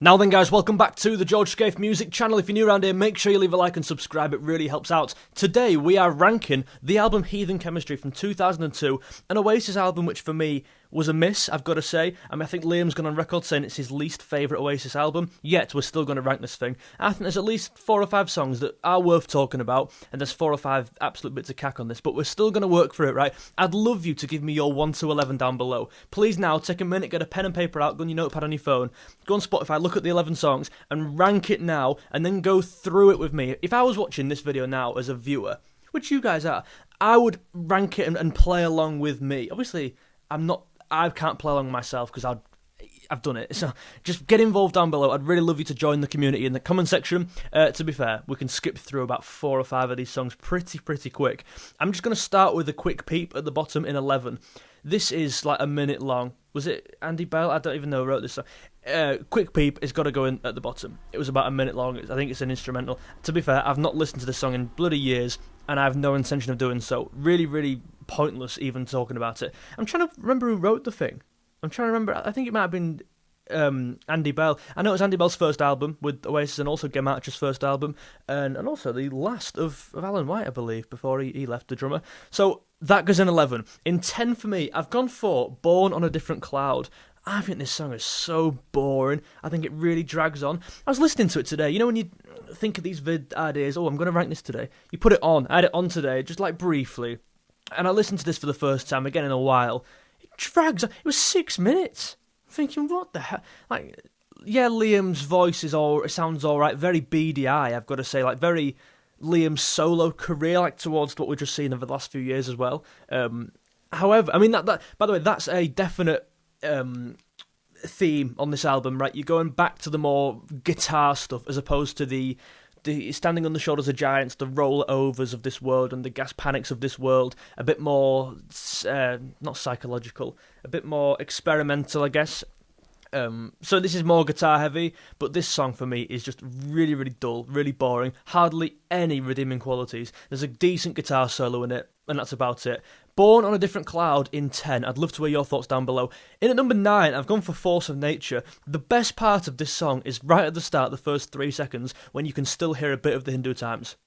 Now then guys, welcome back to the George Scaife Music channel. If you're new around here, make sure you leave a like and subscribe, it really helps out. Today we are ranking the album Heathen Chemistry from 2002, an Oasis album which for me was a miss, I've got to say. I think Liam's gone on record saying it's his least favourite Oasis album, yet we're still going to rank this thing. I think there's at least 4 or 5 songs that are worth talking about, and there's 4 or 5 absolute bits of cack on this, but we're still going to work through it, right? I'd love you to give me your 1 to 11 down below. Please now, take a minute, get a pen and paper out, go on your notepad on your phone, go on Spotify, look at the 11 songs, and rank it now, and then go through it with me. If I was watching this video now as a viewer, which you guys are, I would rank it and play along with me. Obviously, I can't play along myself because I've done it. So just get involved down below. I'd really love you to join the community in the comment section. To be fair, we can skip through about 4 or 5 of these songs pretty quick. I'm just going to start with a quick peep at the bottom in 11. This is like a minute long. Was it Andy Bell? I don't even know who wrote this song. Quick Peep has got to go in at the bottom. It was about a minute long. I think it's an instrumental. To be fair, I've not listened to this song in bloody years, and I have no intention of doing so. Really pointless even talking about it. I'm trying to remember who wrote the thing. I'm trying to remember. I think it might have been Andy Bell. I know it was Andy Bell's first album with Oasis, and also Get March's first album, and also the last of Alan White, I believe, before he left, the drummer. So that goes in 11. In 10 for me, I've gone for Born on a Different Cloud. I think this song is so boring. I think it really drags on. I was listening to it today. You know when you think of these vid ideas, oh, I'm going to rank this today. You put it on. I had it on today, just like briefly. And I listened to this for the first time, again in a while. It drags on. It was 6 minutes. I'm thinking, what the hell? Like, yeah, Liam's voice sounds alright. Very beady eye, I've got to say. Like, very Liam's solo career, like towards what we've just seen over the last few years as well. However, I mean, that by the way, that's a definite theme on this album, right? You're going back to the more guitar stuff as opposed to the standing on the shoulders of giants, the rollovers of this world and the gas panics of this world. A bit more not psychological, a bit more experimental, I guess. So this is more guitar heavy, but this song for me is just really dull, really boring, hardly any redeeming qualities. There's a decent guitar solo in it, and that's about it. Born on a Different Cloud in 10. I'd love to hear your thoughts down below. In at number 9, I've gone for Force of Nature. The best part of this song is right at the start, the first 3 seconds, when you can still hear a bit of the Hindu Times.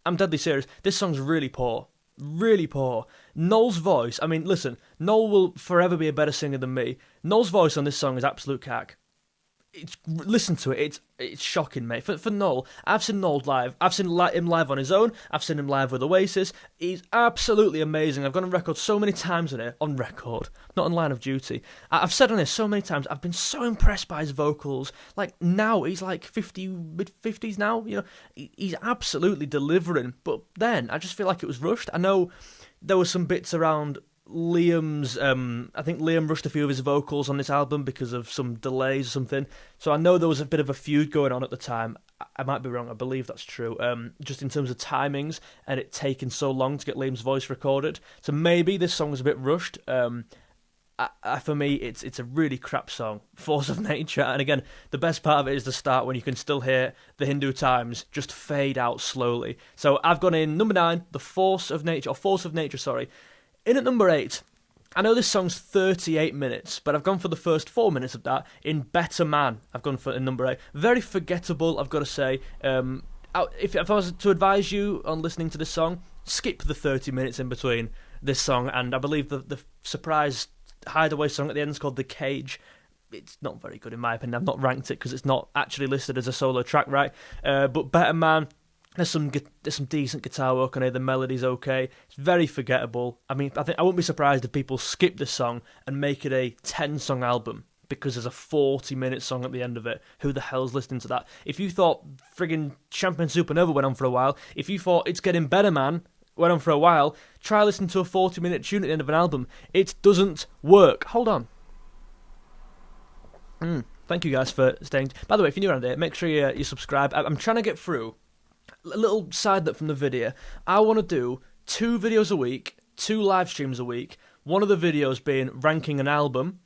I'm deadly serious. This song's really poor. Really poor. Noel's voice, I mean, listen, Noel will forever be a better singer than me. Noel's voice on this song is absolute cack. Listen to it, it's shocking, mate. For Noel, I've seen Noel live. I've seen him live on his own. I've seen him live with Oasis. He's absolutely amazing. I've gone on record so many times on it. On record, not on Line of Duty. I've said on this so many times, I've been so impressed by his vocals. Like, now, he's like 50, mid-50s now, you know. He's absolutely delivering. But then, I just feel like it was rushed. I know there were some bits around Liam's, I think Liam rushed a few of his vocals on this album because of some delays or something. So I know there was a bit of a feud going on at the time. I might be wrong, I believe that's true. Just in terms of timings and it taking so long to get Liam's voice recorded. So maybe this song was a bit rushed. For me, it's a really crap song, Force of Nature. And again, the best part of it is the start when you can still hear the Hindu Times just fade out slowly. So I've gone in number 9, the Force of Nature, sorry. In at number 8, I know this song's 38 minutes, but I've gone for the first 4 minutes of that in Better Man. I've gone for in number 8. Very forgettable, I've got to say. If I was to advise you on listening to this song, skip the 30 minutes in between this song, and I believe the surprise hideaway song at the end is called The Cage. It's not very good in my opinion. I've not ranked it because it's not actually listed as a solo track, right? But Better Man, there's some decent guitar work on it. The melody's okay. It's very forgettable. I mean, I wouldn't be surprised if people skip this song and make it a 10-song album because there's a 40-minute song at the end of it. Who the hell's listening to that? If you thought friggin' Champagne Supernova went on for a while, if you thought It's Getting Better Man went on for a while, try listening to a 40-minute tune at the end of an album. It doesn't work. Hold on. Thank you guys for staying. By the way, if you're new around here, make sure you subscribe. I'm trying to get through. A little side note from the video, I want to do 2 videos a week, 2 live streams a week, one of the videos being ranking an album,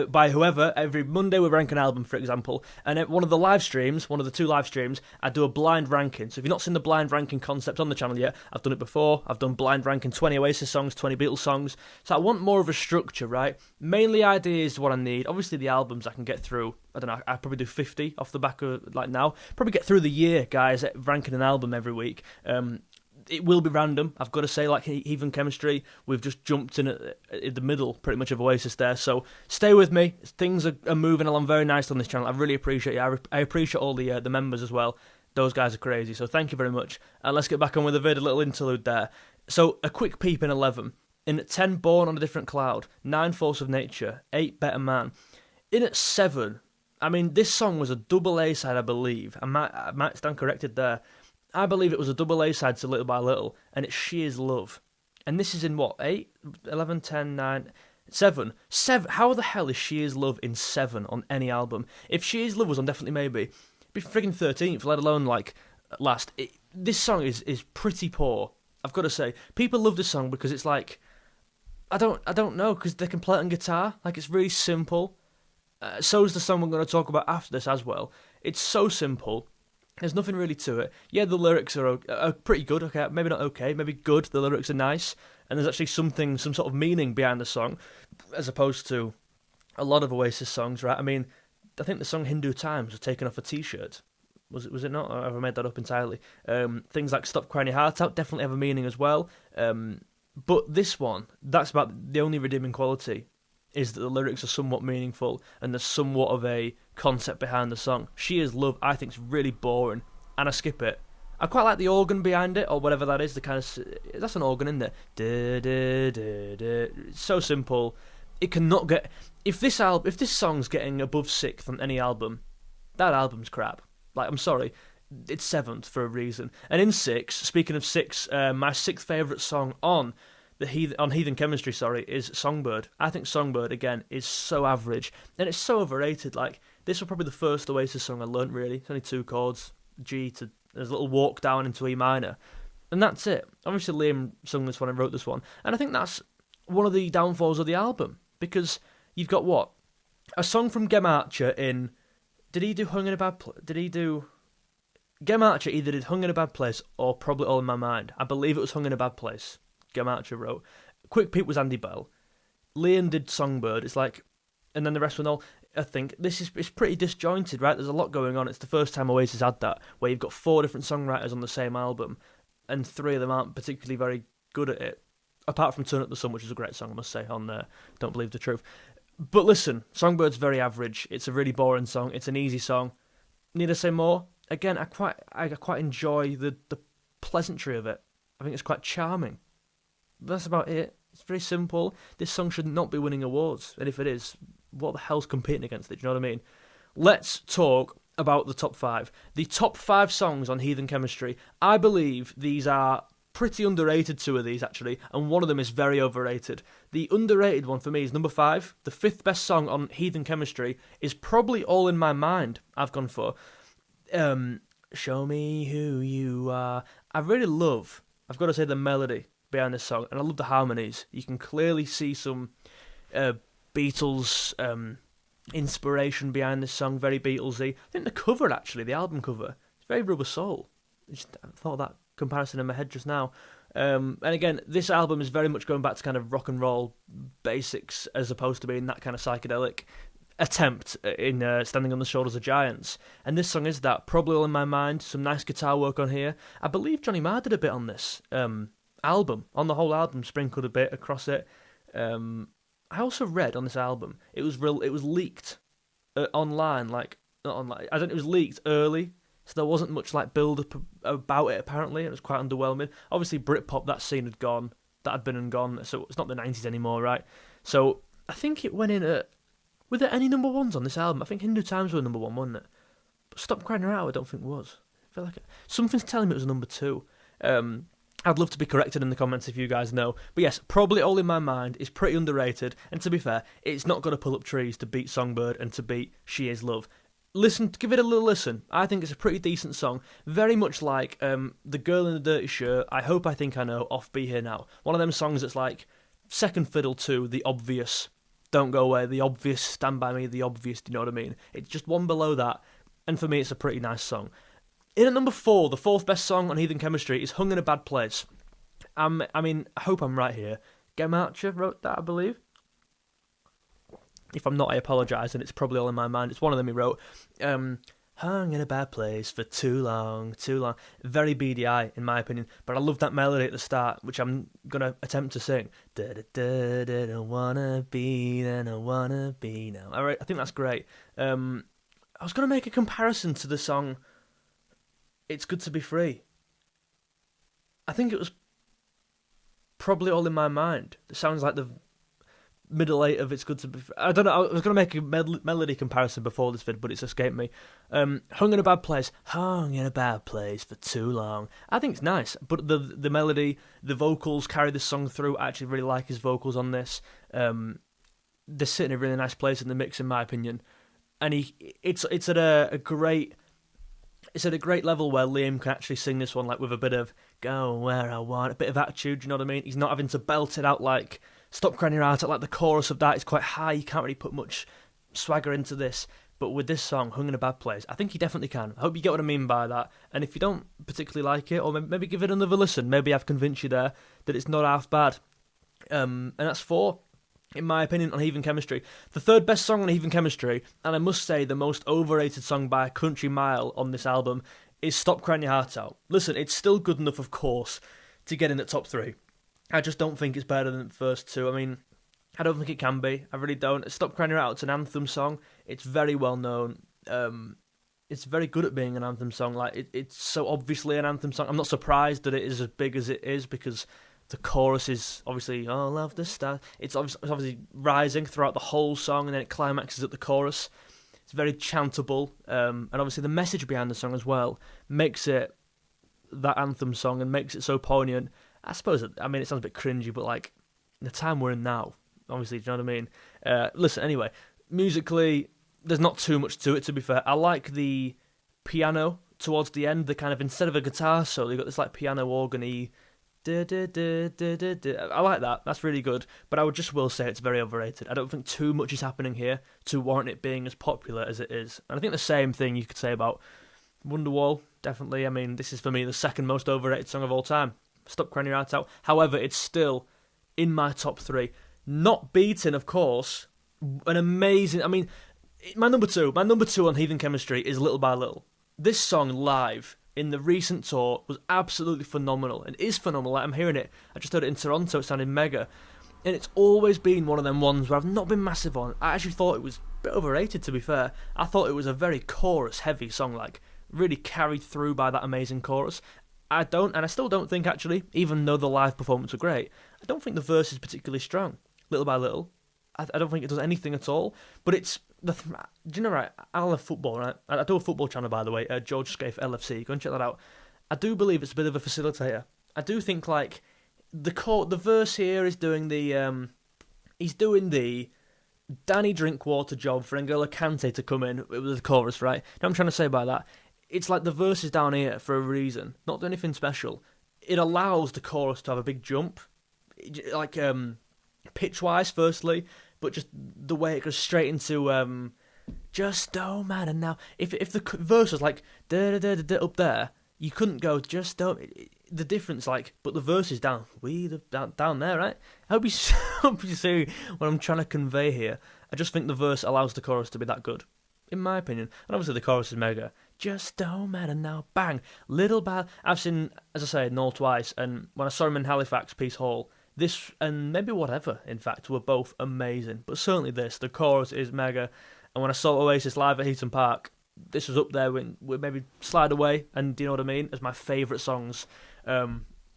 by whoever. Every Monday we rank an album, for example, and at one of the two live streams, I do a blind ranking. So if you've not seen the blind ranking concept on the channel yet, I've done it before. I've done blind ranking 20 Oasis songs, 20 Beatles songs. So I want more of a structure, right? Mainly ideas is what I need. Obviously the albums I can get through. I don't know, I probably do 50 off the back of, like, now. Probably get through the year, guys, ranking an album every week. It will be random, I've got to say, like Heathen Chemistry, we've just jumped in at the middle, pretty much, of Oasis there, so stay with me, things are moving along very nicely on this channel. I really appreciate it, I appreciate all the members as well, those guys are crazy, so thank you very much, and let's get back on with the vid, a little interlude there. So, a quick peep in 11, in at 10, Born on a Different Cloud, 9, Force of Nature, 8, Better Man, in at 7, I mean, this song was a double A-side, I believe, I might stand corrected there. I believe it was a double A-side to Little by Little, and it's She Is Love. And this is in what, 8, 11, 10, 9, 7? 7. How the hell is She Is Love in 7 on any album? If She Is Love was on Definitely Maybe, it'd be friggin' 13th, let alone, like, last. This song is pretty poor, I've got to say. People love this song because it's like, I don't know, because they can play it on guitar. Like, it's really simple. So is the song we're going to talk about after this as well. It's so simple. There's nothing really to it. Yeah, the lyrics are pretty good. Okay, maybe not okay, maybe good. The lyrics are nice, and there's actually some sort of meaning behind the song, as opposed to a lot of Oasis songs, right? I mean, I think the song Hindu Times was taken off a T-shirt. Was it not? Or have I made that up entirely? Things like Stop Crying Your Heart Out definitely have a meaning as well. But this one, that's about the only redeeming quality, is that the lyrics are somewhat meaningful and there's somewhat of a concept behind the song. She Is Love, I think, is really boring, and I skip it. I quite like the organ behind it, or whatever that is. The kind of, that's an organ in there. It's so simple. It cannot get. If this song's getting above 6th on any album, that album's crap. Like, I'm sorry, it's 7th for a reason. And in 6, speaking of 6, my 6th favourite song on Heathen Chemistry, is Songbird. I think Songbird, again, is so average, and it's so overrated. Like, this was probably the first Oasis song I learnt, really. It's only 2 chords, G to, there's a little walk down into E minor, and that's it. Obviously, Liam sung this one and wrote this one, and I think that's one of the downfalls of the album, because you've got, what? A song from Gem Archer in, did he do Hung in a Bad Place? Gem Archer either did Hung in a Bad Place or Probably All in My Mind. I believe it was Hung in a Bad Place. Gem Archer wrote. Quick Peep was Andy Bell. Liam did Songbird. It's like, and then the rest were all. I think it's pretty disjointed, right? There's a lot going on. It's the first time Oasis had that, where you've got 4 different songwriters on the same album, and 3 of them aren't particularly very good at it. Apart from Turn Up the Sun, which is a great song, I must say, on Don't Believe the Truth. But listen, Songbird's very average. It's a really boring song. It's an easy song. Need I say more? Again, I quite enjoy the pleasantry of it. I think it's quite charming. That's about it. It's very simple. This song should not be winning awards, and if it is, what the hell's competing against it? Do you know what I mean? Let's talk about the top 5. The top 5 songs on Heathen Chemistry. I believe these are pretty underrated, 2 of these actually, and one of them is very overrated. The underrated one for me is number 5. The 5th best song on Heathen Chemistry is probably All in My Mind. I've gone for. Show me who you are. I really love, I've got to say, the melody behind this song, and I love the harmonies. You can clearly see some Beatles inspiration behind this song, very Beatlesy. I think the cover, actually, the album cover, it's very Rubber Soul. I thought of that comparison in my head just now. And again, this album is very much going back to kind of rock and roll basics, as opposed to being that kind of psychedelic attempt in Standing on the Shoulders of Giants. And this song is that. Probably All in My Mind, some nice guitar work on here. I believe Johnny Marr did a bit on this album, on the whole album, sprinkled a bit across it. I also read on this album, it was leaked online, like, not online, it was leaked early, so there wasn't much like build-up about it, apparently. It was quite underwhelming. Obviously, Britpop, that scene had gone, that had been and gone, so it's not the 90s anymore, right? So, I think it went in at, were there any number 1s on this album? I think Hindu Times were number 1, wasn't it? But Stop Crying Your Heart Out, I don't think was. I feel like something's telling me it was number 2. I'd love to be corrected in the comments if you guys know. But yes, Probably All in My Mind is pretty underrated, and to be fair, it's not going to pull up trees to beat Songbird and to beat She Is Love. Give it a little listen. I think it's a pretty decent song. Very much like The Girl in the Dirty Shirt, I Hope I Think I Know, Off Be Here Now. One of them songs that's like second fiddle to the obvious Don't Go Away, the obvious, Stand By Me, the obvious, do you know what I mean? It's just one below that, and for me it's a pretty nice song. In at number 4, the 4th best song on Heathen Chemistry is Hung in a Bad Place. I hope I'm right here. Gemarcha wrote that, I believe. If I'm not, I apologise, and it's probably all in my mind. It's one of them he wrote. Hung in a bad place for too long, too long. Very BDI, in my opinion. But I love that melody at the start, which I'm going to attempt to sing. Da-da-da-da-da, wanna be, then I wanna be now. All right, I think that's great. I was going to make a comparison to the song It's Good to Be Free. I think it was probably all in my mind. It sounds like the middle 8 of It's Good to Be Free. I don't know, I was going to make a melody comparison before this vid, but it's escaped me. Hung in a Bad Place. Hung in a bad place for too long. I think it's nice, but the melody, the vocals carry this song through. I actually really like his vocals on this. They're sitting in a really nice place in the mix, in my opinion. And it's at a great level where Liam can actually sing this one like with a bit of go where I want, a bit of attitude, you know what I mean? He's not having to belt it out like Stop Crying Your Heart Out, like the chorus of that is quite high, you can't really put much swagger into this. But with this song, Hung in a Bad Place, I think he definitely can. I hope you get what I mean by that. And if you don't particularly like it, or maybe give it another listen, maybe I've convinced you there that it's not half bad. And that's 4. In my opinion, on Heathen Chemistry. The 3rd best song on Heathen Chemistry, and I must say the most overrated song by a country mile on this album, is Stop Crying Your Heart Out. Listen, it's still good enough, of course, to get in the top 3. I just don't think it's better than the first 2. I mean, I don't think it can be. I really don't. Stop Crying Your Heart Out, it's an anthem song. It's very well known. It's very good at being an anthem song. Like it's so obviously an anthem song. I'm not surprised that it is as big as it is, because the chorus is obviously all of the stars. It's obviously rising throughout the whole song, and then it climaxes at the chorus. It's very chantable, and obviously the message behind the song as well makes it that anthem song and makes it so poignant. I suppose, it sounds a bit cringy, but like the time we're in now, obviously, do you know what I mean? Listen, anyway, musically, there's not too much to it, to be fair. I like the piano towards the end, the kind of, instead of a guitar solo, you've got this like piano organ-y. I like that. That's really good. But I will say it's very overrated. I don't think too much is happening here to warrant it being as popular as it is. And I think the same thing you could say about Wonderwall, definitely. I mean, this is for me the 2nd most overrated song of all time. Stop Crying Your Heart Out. However, it's still in my top 3. Not beaten, of course. An amazing... my number 2 on Heathen Chemistry is Little by Little. This song live in the recent tour was absolutely phenomenal, and is phenomenal. Like, I'm hearing it. I just heard it in Toronto. It sounded mega. And it's always been one of them ones where I've not been massive on. I actually thought it was a bit overrated, to be fair. I thought it was a very chorus-heavy song, like, really carried through by that amazing chorus. I still don't think, actually, even though the live performance were great, I don't think the verse is particularly strong. Little by Little. I don't think it does anything at all. But it's... do you know, right, I love football, right? I do a football channel, by the way, George Scaife LFC. Go and check that out. I do believe it's a bit of a facilitator. I do think, like, the verse here is doing the... he's doing the Danny Drinkwater job for N'Golo Kante to come in with the chorus, right? Now, I'm trying to say by that, it's like the verse is down here for a reason, not anything special. It allows the chorus to have a big jump, like pitch-wise, firstly, but just the way it goes straight into just don't matter now. If the verse was like da da da da up there, you couldn't go just don't. The difference, like, but the verse is down, down there, right? I hope you see what I'm trying to convey here. I just think the verse allows the chorus to be that good, in my opinion. And obviously the chorus is mega. Just don't matter now, bang. Little by... I've seen, as I say, Noel twice, and when I saw him in Halifax, Peace Hall, this, and maybe Whatever, in fact, were both amazing. But certainly this, the chorus is mega. And when I saw Oasis live at Heathen Park, this was up there with maybe Slide Away, and do you know what I mean, as my favourite songs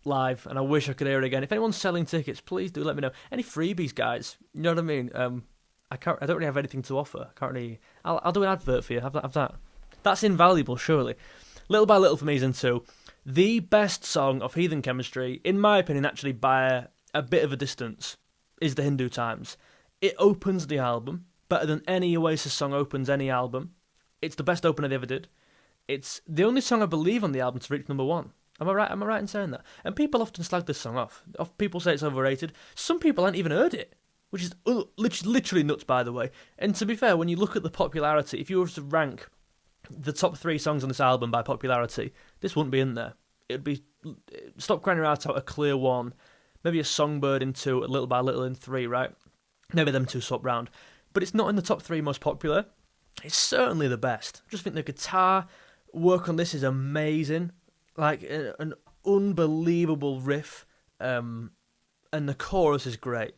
live, and I wish I could hear it again. If anyone's selling tickets, please do let me know. Any freebies, guys? You know what I mean? I don't really have anything to offer. I'll do an advert for you. Have that. That's invaluable, surely. Little by Little for me is in 2. The best song of Heathen Chemistry, in my opinion, actually by a bit of a distance, is The Hindu Times. It opens the album better than any Oasis song opens any album. It's the best opener they ever did. It's the only song I believe on the album to reach number 1. Am I right? Am I right in saying that? And people often slag this song off. People say it's overrated. Some people haven't even heard it. which is literally nuts, by the way. And to be fair, when you look at the popularity, if you were to rank the top 3 songs on this album by popularity, this wouldn't be in there. It'd be Stop Crying Your Heart Out, a clear 1, maybe a Songbird in 2, a Little by Little in 3, right? Maybe them 2 swap round. But it's not in the top 3 most popular. It's certainly the best. I just think the guitar work on this is amazing. Like, an unbelievable riff. And the chorus is great.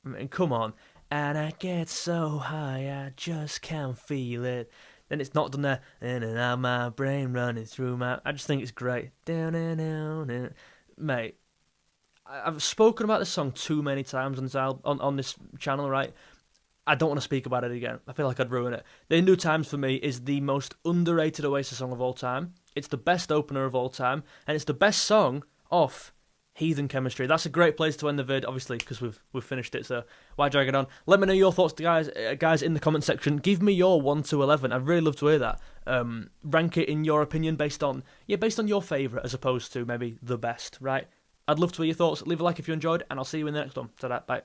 I mean, come on. And I get so high, I just can't feel it. Then it's not done there. In and out my brain running through my... I just think it's great. Down and down. Mate, I've spoken about this song too many times on this on this channel, right? I don't want to speak about it again. I feel like I'd ruin it. The In Due Times for me is the most underrated Oasis song of all time. It's the best opener of all time, and it's the best song off Heathen Chemistry. That's a great place to end the vid, obviously, because we've finished it, so why drag it on? Let me know your thoughts, guys, in the comment section. Give me your 1 to 11. I'd really love to hear that. Rank it in your opinion based on your favourite as opposed to maybe the best, right? I'd love to hear your thoughts. Leave a like if you enjoyed, and I'll see you in the next one. Ta-da, bye.